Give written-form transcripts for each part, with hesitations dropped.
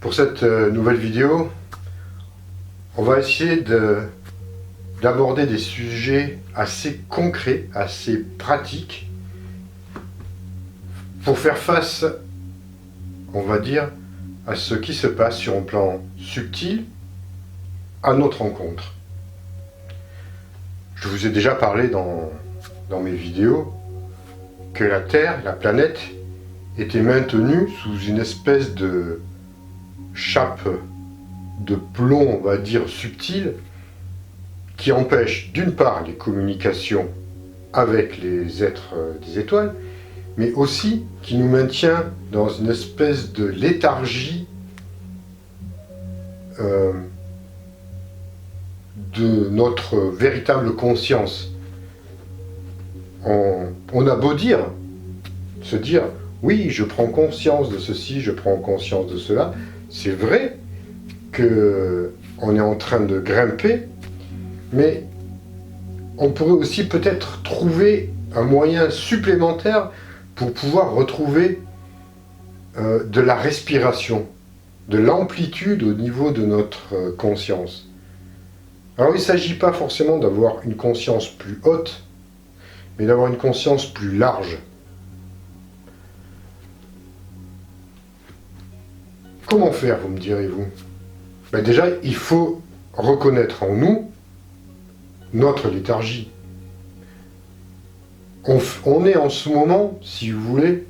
Pour cette nouvelle vidéo, on va essayer d'aborder des sujets assez concrets, assez pratiques, pour faire face, on va dire, à ce qui se passe sur un plan subtil à notre rencontre. Je vous ai déjà parlé dans mes vidéos que la Terre, la planète, était maintenue sous une espèce de chape de plomb, on va dire, subtile, qui empêche d'une part les communications avec les êtres des étoiles, mais aussi qui nous maintient dans une espèce de léthargie de notre véritable conscience. On a beau se dire, oui, je prends conscience de ceci, je prends conscience de cela, c'est vrai qu'on est en train de grimper, mais on pourrait aussi peut-être trouver un moyen supplémentaire pour pouvoir retrouver de la respiration, de l'amplitude au niveau de notre conscience. Alors il ne s'agit pas forcément d'avoir une conscience plus haute, mais d'avoir une conscience plus large. Comment faire, vous me direz-vous? Déjà, il faut reconnaître en nous notre léthargie. On est en ce moment, si vous voulez,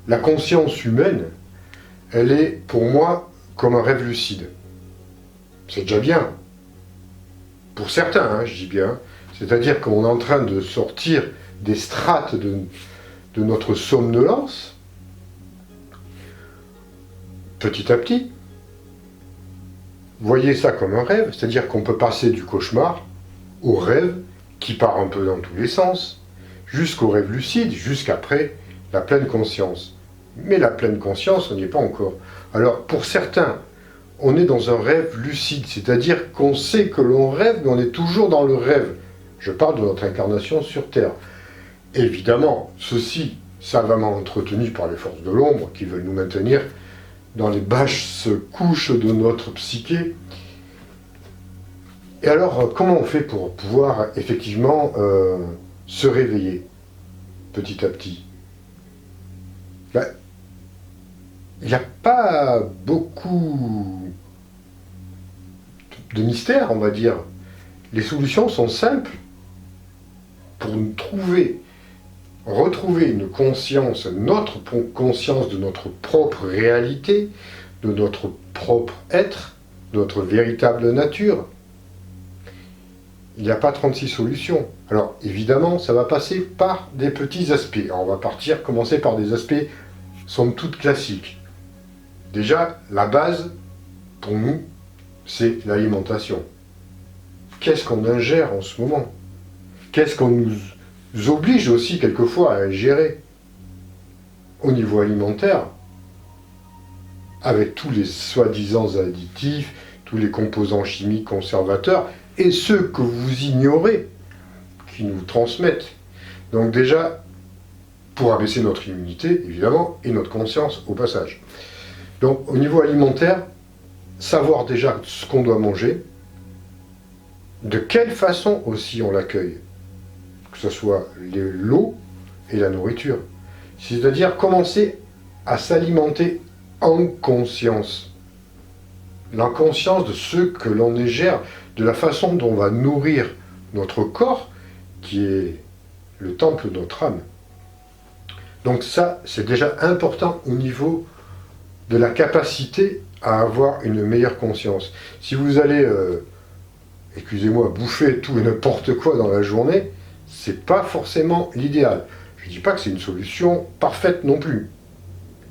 la conscience humaine, elle est pour moi comme un rêve lucide. C'est déjà bien. Pour certains, je dis bien. C'est-à-dire qu'on est en train de sortir des strates de notre somnolence, petit à petit. Voyez ça comme un rêve, c'est-à-dire qu'on peut passer du cauchemar au rêve, qui part un peu dans tous les sens, jusqu'au rêve lucide, jusqu'après la pleine conscience. Mais la pleine conscience, on n'y est pas encore. Alors, pour certains, on est dans un rêve lucide, c'est-à-dire qu'on sait que l'on rêve, mais on est toujours dans le rêve. Je parle de notre incarnation sur Terre. Évidemment, ceci, savamment entretenu par les forces de l'ombre, qui veulent nous maintenir dans les basses couches de notre psyché. Et alors, comment on fait pour pouvoir effectivement se réveiller petit à petit? Il n'y a pas beaucoup de mystère, on va dire. Les solutions sont simples pour nous retrouver une conscience, notre conscience de notre propre réalité, de notre propre être, de notre véritable nature. Il n'y a pas 36 solutions. Alors, évidemment, ça va passer par des petits aspects. Alors, on va commencer par des aspects, somme toute, classiques. Déjà, la base, pour nous, c'est l'alimentation. Qu'est-ce qu'on ingère en ce moment? Qu'est-ce qu'on nous oblige aussi quelquefois à ingérer au niveau alimentaire, avec tous les soi-disant additifs, tous les composants chimiques conservateurs, et ceux que vous ignorez, qui nous transmettent. Donc déjà, pour abaisser notre immunité, évidemment, et notre conscience au passage. Donc au niveau alimentaire, savoir déjà ce qu'on doit manger, de quelle façon aussi on l'accueille, que ce soit l'eau et la nourriture. C'est-à-dire commencer à s'alimenter en conscience. La conscience de ce que l'on ingère, de la façon dont on va nourrir notre corps, qui est le temple de notre âme. Donc ça, c'est déjà important au niveau de la capacité à avoir une meilleure conscience. Si vous allez, excusez-moi, bouffer tout et n'importe quoi dans la journée, c'est pas forcément l'idéal. Je ne dis pas que c'est une solution parfaite non plus.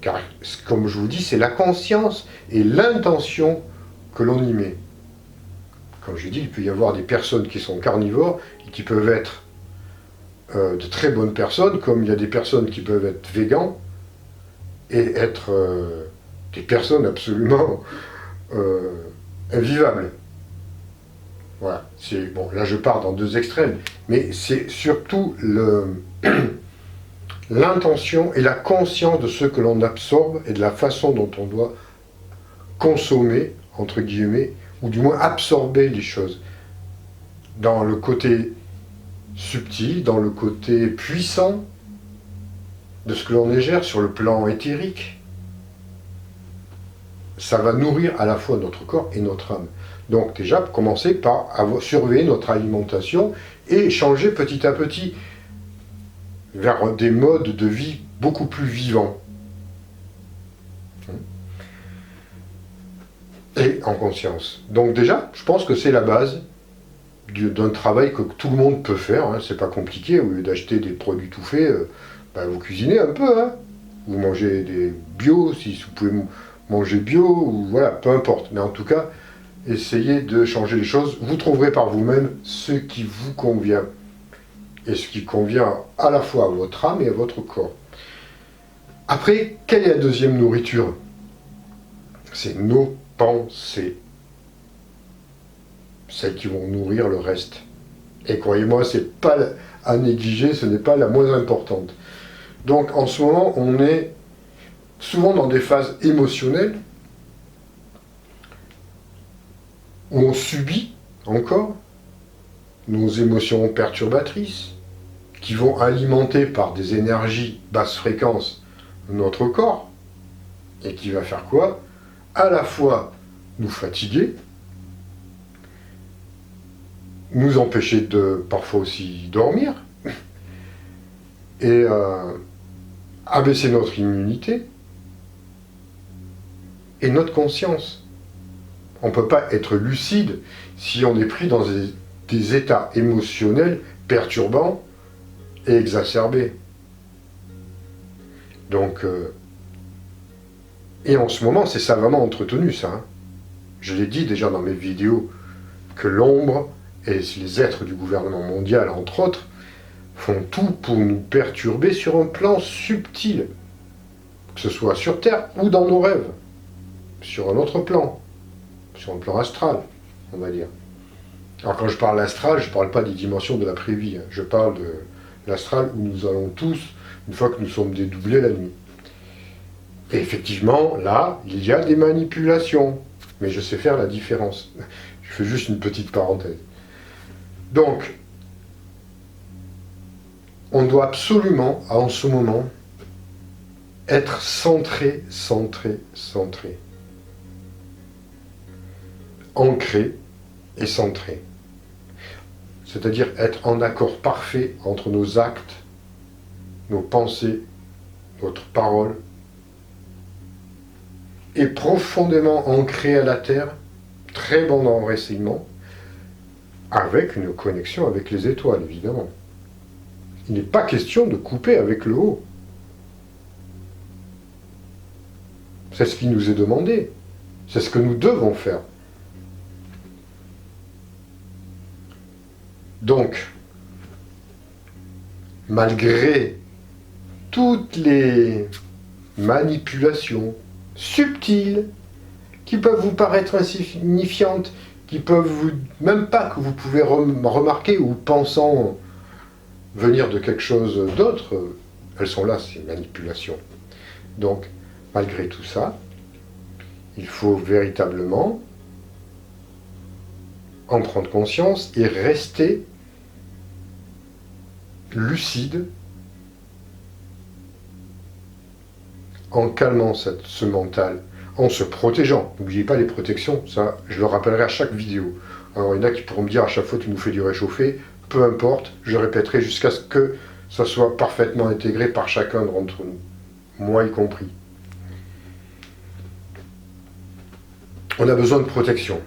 Car, comme je vous dis, c'est la conscience et l'intention que l'on y met. Comme je dis, il peut y avoir des personnes qui sont carnivores et qui peuvent être de très bonnes personnes, comme il y a des personnes qui peuvent être végans et être des personnes absolument invivables. Voilà, bon, là je pars dans deux extrêmes, mais c'est surtout l'intention et la conscience de ce que l'on absorbe et de la façon dont on doit consommer, entre guillemets, ou du moins absorber les choses. Dans le côté subtil, dans le côté puissant de ce que l'on ingère sur le plan éthérique. Ça va nourrir à la fois notre corps et notre âme. Donc déjà, commencer par surveiller notre alimentation et changer petit à petit vers des modes de vie beaucoup plus vivants. Et en conscience. Donc déjà, je pense que c'est la base d'un travail que tout le monde peut faire, hein. C'est pas compliqué, au lieu d'acheter des produits tout faits, vous cuisinez un peu, hein. Vous mangez des bio, si vous pouvez manger bio, ou voilà, peu importe. Mais en tout cas, essayez de changer les choses. Vous trouverez par vous-même ce qui vous convient. Et ce qui convient à la fois à votre âme et à votre corps. Après, quelle est la deuxième nourriture? C'est nos pensées. Celles qui vont nourrir le reste. Et croyez-moi, c'est pas à négliger, ce n'est pas la moins importante. Donc en ce moment, on est souvent dans des phases émotionnelles où on subit encore nos émotions perturbatrices qui vont alimenter par des énergies basse fréquence notre corps et qui va faire quoi? À la fois nous fatiguer, nous empêcher de parfois aussi dormir et abaisser notre immunité et notre conscience. On ne peut pas être lucide si on est pris dans des états émotionnels perturbants et exacerbés. Donc, et en ce moment, c'est ça vraiment entretenu, ça. Hein. Je l'ai dit déjà dans mes vidéos, que l'ombre et les êtres du gouvernement mondial, entre autres, font tout pour nous perturber sur un plan subtil, que ce soit sur Terre ou dans nos rêves, sur un autre plan, sur un plan astral, on va dire. Alors quand je parle astral, je ne parle pas des dimensions de l'après-vie, hein. Je parle de l'astral où nous allons tous, une fois que nous sommes dédoublés la nuit. Et effectivement, là, il y a des manipulations, mais je sais faire la différence. Je fais juste une petite parenthèse. Donc, on doit absolument, en ce moment, être centré, centré, centré. Ancré et centré. C'est-à-dire être en accord parfait entre nos actes, nos pensées, notre parole, et profondément ancré à la terre, très bon dans le renseignement, avec une connexion avec les étoiles, évidemment. Il n'est pas question de couper avec le haut. C'est ce qui nous est demandé. C'est ce que nous devons faire. Donc, malgré toutes les manipulations subtiles qui peuvent vous paraître insignifiantes, qui peuvent vous, même pas que vous pouvez remarquer ou pensant venir de quelque chose d'autre, elles sont là, ces manipulations. Donc, malgré tout ça, il faut véritablement en prendre conscience et rester lucide en calmant ce mental, en se protégeant. N'oubliez pas les protections, ça je le rappellerai à chaque vidéo. Alors il y en a qui pourront me dire à chaque fois tu nous fais du réchauffé, peu importe, je répéterai jusqu'à ce que ça soit parfaitement intégré par chacun d'entre nous, moi y compris. On a besoin de protection,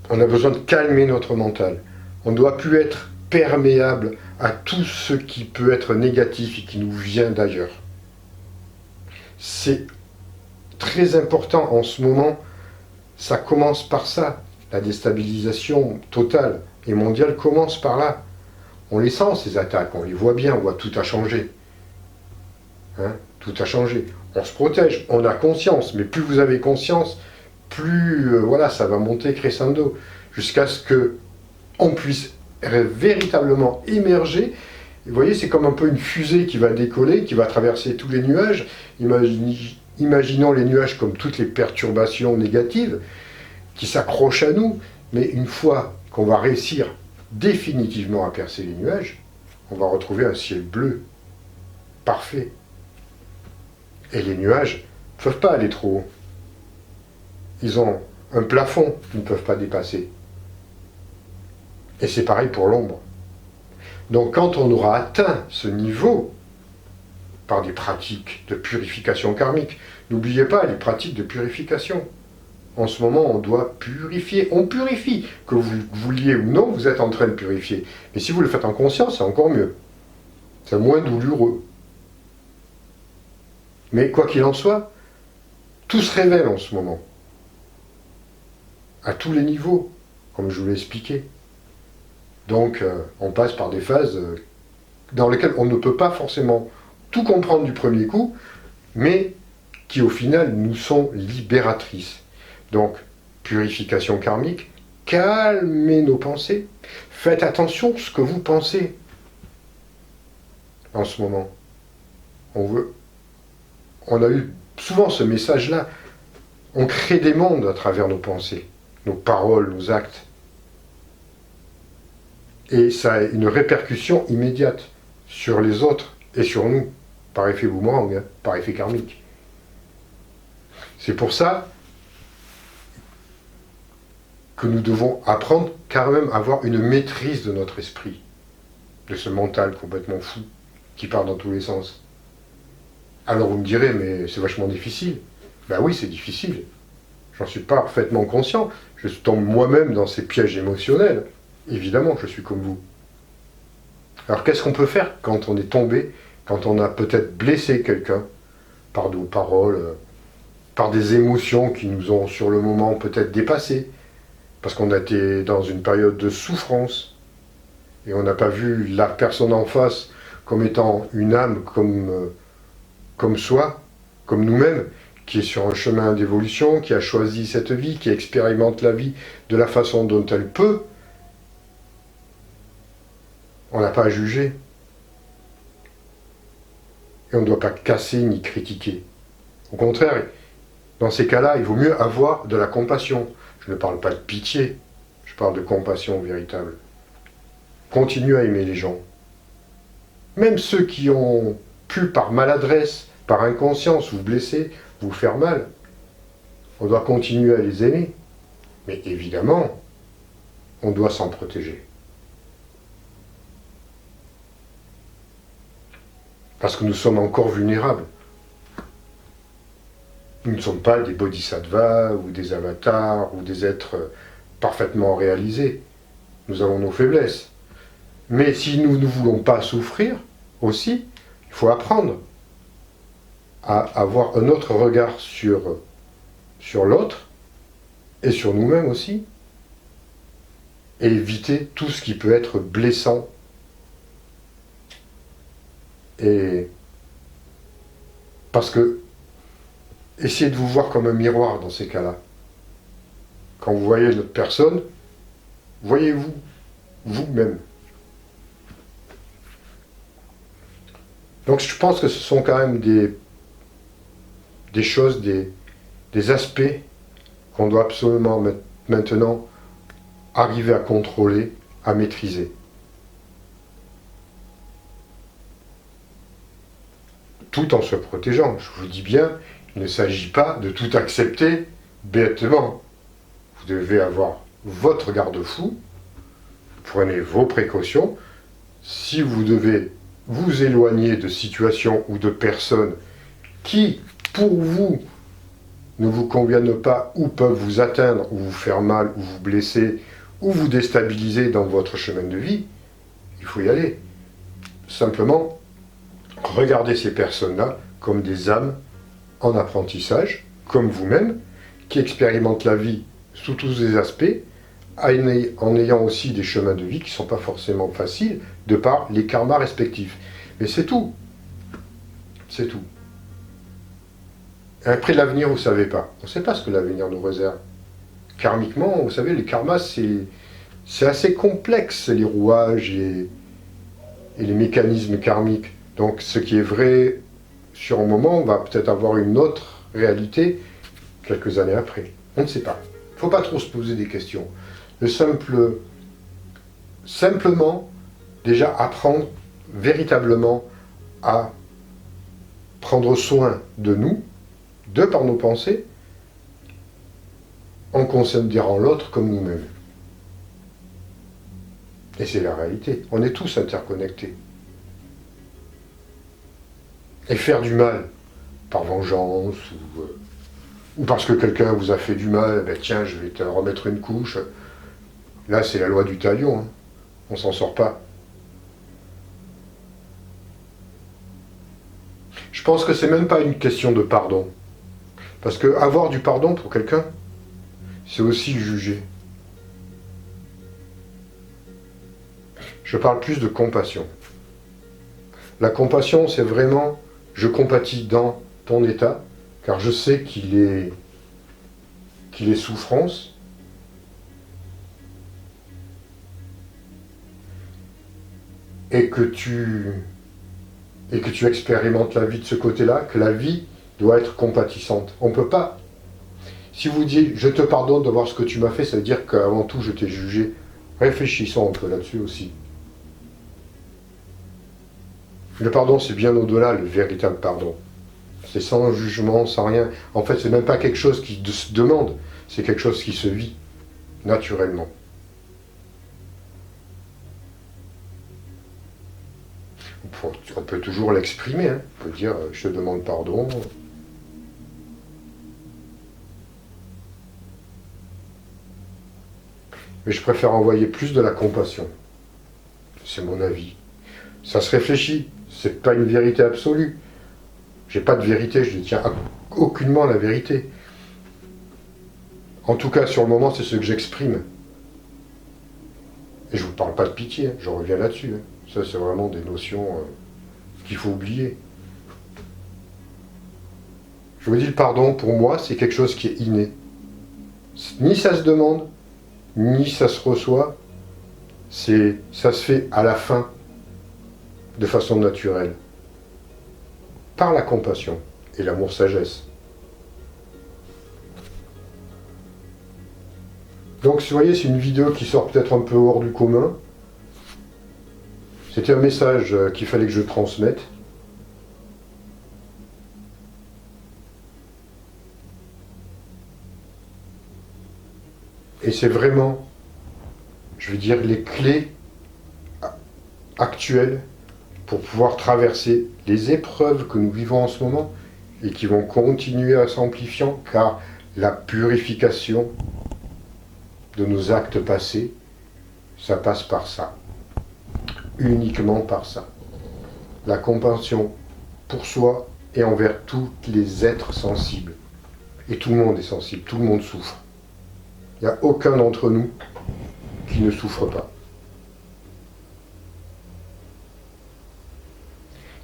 on a besoin de calmer notre mental, on ne doit plus être perméable à tout ce qui peut être négatif et qui nous vient d'ailleurs. C'est très important en ce moment, ça commence par ça, la déstabilisation totale et mondiale commence par là. On les sent ces attaques, on les voit bien, on voit tout a changé. Hein, tout a changé. On se protège, on a conscience, mais plus vous avez conscience, plus voilà, ça va monter crescendo, jusqu'à ce que on puisse véritablement émerger. Vous voyez, c'est comme un peu une fusée qui va décoller, qui va traverser tous les nuages. imaginons les nuages comme toutes les perturbations négatives qui s'accrochent à nous, mais une fois qu'on va réussir définitivement à percer les nuages, on va retrouver un ciel bleu, parfait. Et les nuages ne peuvent pas aller trop haut. Ils ont un plafond qu'ils ne peuvent pas dépasser. Et c'est pareil pour l'ombre. Donc quand on aura atteint ce niveau, par des pratiques de purification karmique, n'oubliez pas les pratiques de purification. En ce moment, on doit purifier. On purifie. Que vous le vouliez ou non, vous êtes en train de purifier. Mais si vous le faites en conscience, c'est encore mieux. C'est moins douloureux. Mais quoi qu'il en soit, tout se révèle en ce moment. À tous les niveaux, comme je vous l'ai expliqué. Donc, on passe par des phases dans lesquelles on ne peut pas forcément tout comprendre du premier coup, mais qui au final nous sont libératrices. Donc, purification karmique, calmez nos pensées, faites attention à ce que vous pensez en ce moment. On a eu souvent ce message-là, on crée des mondes à travers nos pensées, nos paroles, nos actes. Et ça a une répercussion immédiate sur les autres et sur nous, par effet boomerang, hein, par effet karmique. C'est pour ça que nous devons apprendre quand même à avoir une maîtrise de notre esprit, de ce mental complètement fou, qui part dans tous les sens. Alors vous me direz, mais c'est vachement difficile. Ben oui, c'est difficile. J'en suis parfaitement conscient. Je tombe moi-même dans ces pièges émotionnels. Évidemment, je suis comme vous. Alors qu'est-ce qu'on peut faire quand on est tombé, quand on a peut-être blessé quelqu'un, par nos paroles, par des émotions qui nous ont sur le moment peut-être dépassés, parce qu'on a été dans une période de souffrance, et on n'a pas vu la personne en face comme étant une âme comme soi, comme nous-mêmes, qui est sur un chemin d'évolution, qui a choisi cette vie, qui expérimente la vie de la façon dont elle peut. On n'a pas à juger. Et on ne doit pas casser ni critiquer. Au contraire, dans ces cas-là, il vaut mieux avoir de la compassion. Je ne parle pas de pitié, je parle de compassion véritable. Continuez à aimer les gens. Même ceux qui ont pu, par maladresse, par inconscience, vous blesser, vous faire mal, on doit continuer à les aimer. Mais évidemment, on doit s'en protéger. Parce que nous sommes encore vulnérables. Nous ne sommes pas des bodhisattvas ou des avatars ou des êtres parfaitement réalisés. Nous avons nos faiblesses. Mais si nous ne voulons pas souffrir aussi, il faut apprendre à avoir un autre regard sur l'autre et sur nous-mêmes aussi, et éviter tout ce qui peut être blessant. Et parce que essayez de vous voir comme un miroir dans ces cas-là. Quand vous voyez notre personne, voyez-vous vous-même. Donc je pense que ce sont quand même des choses, des aspects qu'on doit absolument maintenant arriver à contrôler, à maîtriser. Tout en se protégeant. Je vous dis bien, il ne s'agit pas de tout accepter bêtement. Vous devez avoir votre garde-fou, prenez vos précautions. Si vous devez vous éloigner de situations ou de personnes qui, pour vous, ne vous conviennent pas ou peuvent vous atteindre ou vous faire mal ou vous blesser ou vous déstabiliser dans votre chemin de vie, il faut y aller. Simplement, regardez ces personnes-là comme des âmes en apprentissage, comme vous-même, qui expérimentent la vie sous tous ses aspects, en ayant aussi des chemins de vie qui ne sont pas forcément faciles, de par les karmas respectifs. Mais c'est tout. C'est tout. Et après l'avenir, vous ne savez pas. On ne sait pas ce que l'avenir nous réserve. Karmiquement, vous savez, les karmas, c'est assez complexe, les rouages et les mécanismes karmiques. Donc ce qui est vrai sur un moment va peut-être avoir une autre réalité quelques années après. On ne sait pas. Il ne faut pas trop se poser des questions. Simplement, déjà apprendre véritablement à prendre soin de nous, de par nos pensées, en considérant l'autre comme nous-mêmes. Et c'est la réalité. On est tous interconnectés. Et faire du mal, par vengeance, ou parce que quelqu'un vous a fait du mal, ben tiens, je vais te remettre une couche. Là, c'est la loi du talion. Hein. On s'en sort pas. Je pense que c'est même pas une question de pardon. Parce que avoir du pardon pour quelqu'un, c'est aussi le juger. Je parle plus de compassion. La compassion, c'est vraiment, je compatis dans ton état, car je sais qu'il est souffrance. Et que tu expérimentes la vie de ce côté-là, que la vie doit être compatissante. On ne peut pas. Si vous dites, je te pardonne de voir ce que tu m'as fait, ça veut dire qu'avant tout, je t'ai jugé. Réfléchissons un peu là-dessus aussi. Le pardon, c'est bien au-delà, le véritable pardon. C'est sans jugement, sans rien. En fait, c'est même pas quelque chose qui se demande, c'est quelque chose qui se vit naturellement. On peut toujours l'exprimer, hein. On peut dire, je te demande pardon. Mais je préfère envoyer plus de la compassion. C'est mon avis. Ça se réfléchit. C'est pas une vérité absolue. J'ai pas de vérité, je ne tiens aucunement à la vérité. En tout cas, sur le moment, c'est ce que j'exprime. Et je vous parle pas de pitié, hein. Je reviens là-dessus. Hein. Ça, c'est vraiment des notions qu'il faut oublier. Je vous dis, le pardon, pour moi, c'est quelque chose qui est inné. Ni ça se demande, ni ça se reçoit. Ça se fait à la fin, de façon naturelle. Par la compassion et l'amour-sagesse. Donc, vous voyez, c'est une vidéo qui sort peut-être un peu hors du commun. C'était un message qu'il fallait que je transmette. Et c'est vraiment, je veux dire, les clés actuelles pour pouvoir traverser les épreuves que nous vivons en ce moment et qui vont continuer à s'amplifier, car la purification de nos actes passés, ça passe par ça. Uniquement par ça. La compassion pour soi et envers tous les êtres sensibles. Et tout le monde est sensible, tout le monde souffre. Il n'y a aucun d'entre nous qui ne souffre pas.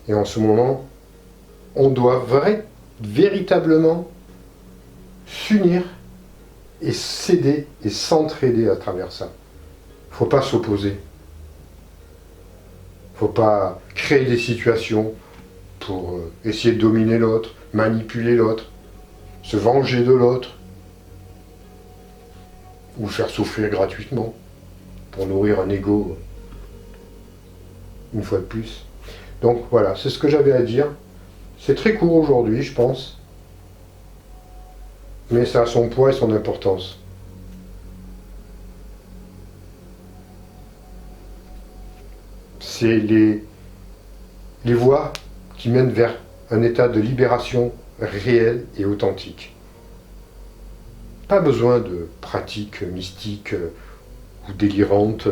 Et en ce moment, on doit véritablement s'unir et s'aider et s'entraider à travers ça. Il ne faut pas s'opposer. Il ne faut pas créer des situations pour essayer de dominer l'autre, manipuler l'autre, se venger de l'autre, ou faire souffrir gratuitement pour nourrir un ego une fois de plus. Donc voilà, c'est ce que j'avais à dire. C'est très court aujourd'hui, je pense, mais ça a son poids et son importance. C'est les voies qui mènent vers un état de libération réel et authentique. Pas besoin de pratiques mystiques ou délirantes,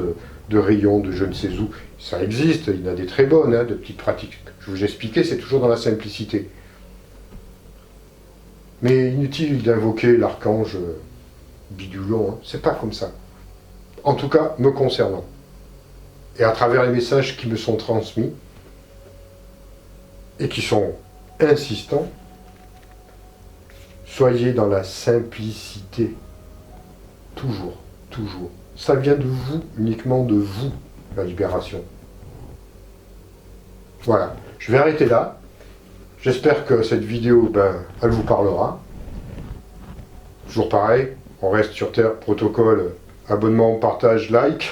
de rayons, de je ne sais où. Ça existe, il y en a des très bonnes, hein, de petites pratiques. Je vous expliquais, c'est toujours dans la simplicité. Mais inutile d'invoquer l'archange bidouillon, hein. C'est pas comme ça. En tout cas, me concernant. Et à travers les messages qui me sont transmis, et qui sont insistants, soyez dans la simplicité. Toujours, toujours. Ça vient de vous, uniquement de vous, la libération. Voilà. Je vais arrêter là. J'espère que cette vidéo, elle vous parlera. Toujours pareil, on reste sur Terre, protocole, abonnement, partage, like.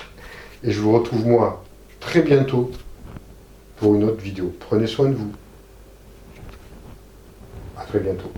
Et je vous retrouve moi très bientôt pour une autre vidéo. Prenez soin de vous. À très bientôt.